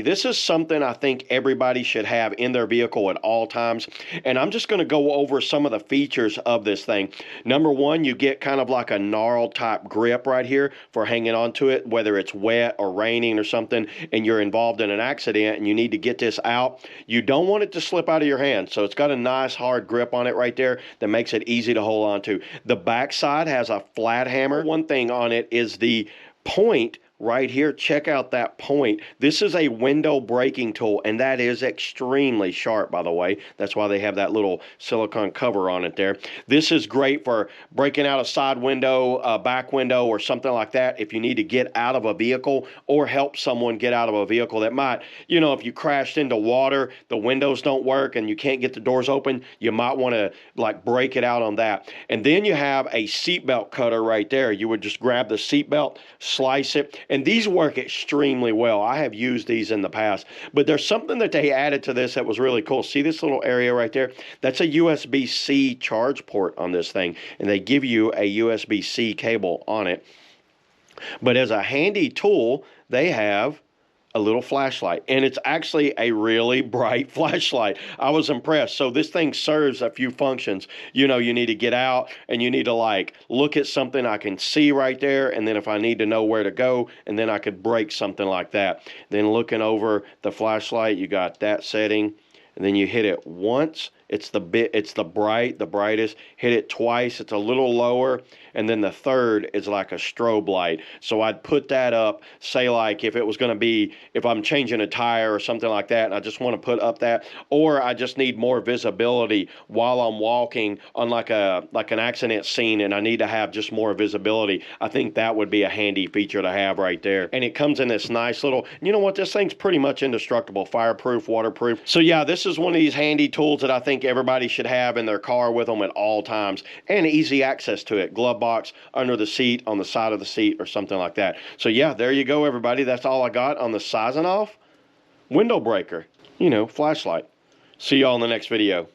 This is something I think everybody should have in their vehicle at all times, and I'm just going to go over some of the features of this thing. Number one, you get kind of like a gnarled type grip right here for hanging onto it, whether it's wet or raining or something, and you're involved in an accident and you need to get this out. You don't want it to slip out of your hand, so it's got a nice hard grip on it right there that makes it easy to hold on to. The backside has a flat hammer. One thing on it is the point right here. Check out that point. This is a window breaking tool, and that is extremely sharp, by the way. That's why they have that little silicone cover on it there. This is great for breaking out a side window, a back window, or something like that if you need to get out of a vehicle or help someone get out of a vehicle that might, you know, if you crashed into water, the windows don't work and you can't get the doors open, you might want to like break it out on that. And then you have a seatbelt cutter right there. You would just grab the seatbelt, slice it, and these work extremely well. I have used these in the past, but there's something that they added to this that was really cool. See this little area right there? That's a USB-C charge port on this thing, and they give you a USB-C cable on it. But as a handy tool, they have a little flashlight, and it's actually a really bright flashlight. I was impressed. So this thing serves a few functions. You know, you need to get out and you need to like look at something I can see right there, and then if I need to know where to go, and then I could break something like that. Then looking over the flashlight, you got that setting, and then you hit it once. It's the brightest. Hit it twice, it's a little lower, and then the third is like a strobe light. So I'd put that up, say like if it was going to be, if I'm changing a tire or something like that, and I just want to put up that, or I just need more visibility while I'm walking on like an accident scene, and I need to have just more visibility. I think that would be a handy feature to have right there. And it comes in this nice little, you know what, this thing's pretty much indestructible, fireproof, waterproof. So yeah, this is one of these handy tools that I think everybody should have in their car with them at all times, and easy access to it. Glove box, under the seat, on the side of the seat, or something like that. So yeah, there you go, everybody. That's all I got on the SZEOF window breaker, you know, flashlight. See y'all in the next video.